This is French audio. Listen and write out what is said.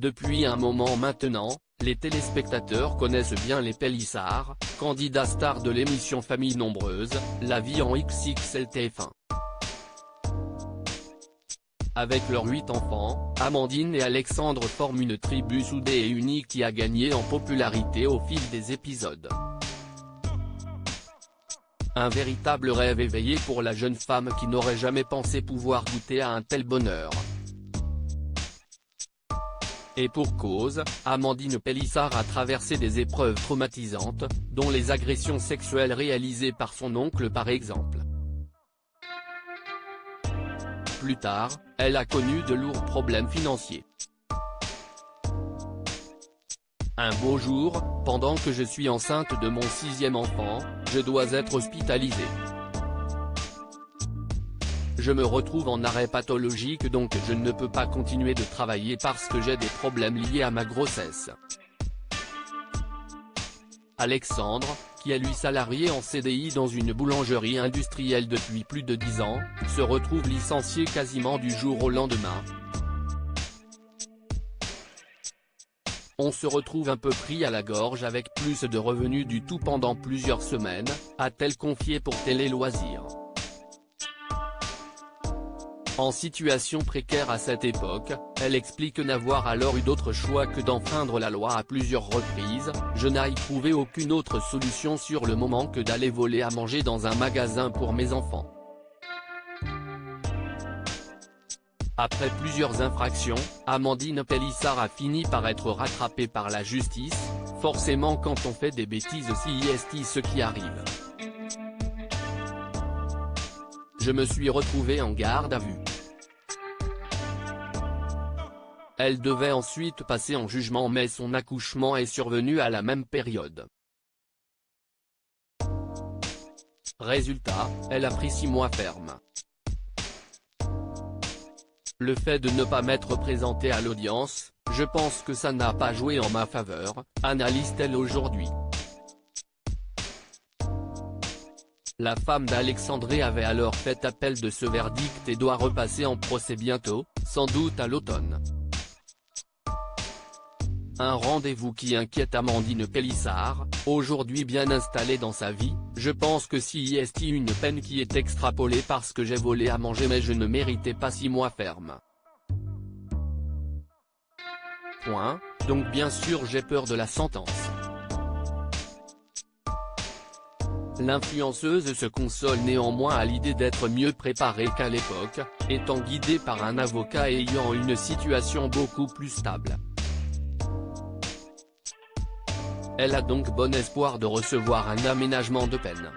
Depuis un moment maintenant, les téléspectateurs connaissent bien les Pélissard, candidats stars de l'émission Famille Nombreuse, La Vie en XXL TF1. Avec leurs 8 enfants, Amandine et Alexandre forment une tribu soudée et unie qui a gagné en popularité au fil des épisodes. Un véritable rêve éveillé pour la jeune femme qui n'aurait jamais pensé pouvoir goûter à un tel bonheur. Et pour cause, Amandine Pélissard a traversé des épreuves traumatisantes, dont les agressions sexuelles réalisées par son oncle par exemple. Plus tard, elle a connu de lourds problèmes financiers. Un beau jour, pendant que je suis enceinte de mon 6e enfant, je dois être hospitalisée. Je me retrouve en arrêt pathologique donc je ne peux pas continuer de travailler parce que j'ai des problèmes liés à ma grossesse. Alexandre, qui est lui salarié en CDI dans une boulangerie industrielle depuis plus de 10 ans, se retrouve licencié quasiment du jour au lendemain. On se retrouve un peu pris à la gorge avec plus de revenus du tout pendant plusieurs semaines, a-t-elle confié pour Télé Loisirs. En situation précaire à cette époque, elle explique n'avoir alors eu d'autre choix que d'enfreindre la loi à plusieurs reprises. Je n'ai trouvé aucune autre solution sur le moment que d'aller voler à manger dans un magasin pour mes enfants. Après plusieurs infractions, Amandine Pélissard a fini par être rattrapée par la justice. Forcément quand on fait des bêtises c'est ce qui arrive. Je me suis retrouvée en garde à vue. Elle devait ensuite passer en jugement mais son accouchement est survenu à la même période. Résultat, elle a pris 6 mois ferme. Le fait de ne pas m'être présentée à l'audience, je pense que ça n'a pas joué en ma faveur, analyse-t-elle aujourd'hui. La femme d'Alexandre avait alors fait appel de ce verdict et doit repasser en procès bientôt, sans doute à l'automne. Un rendez-vous qui inquiète Amandine Pélissard, aujourd'hui bien installée dans sa vie. Je pense que si est une peine qui est extrapolée parce que j'ai volé à manger mais je ne méritais pas 6 mois ferme. Donc bien sûr j'ai peur de la sentence. L'influenceuse se console néanmoins à l'idée d'être mieux préparée qu'à l'époque, étant guidée par un avocat et ayant une situation beaucoup plus stable. Elle a donc bon espoir de recevoir un aménagement de peine.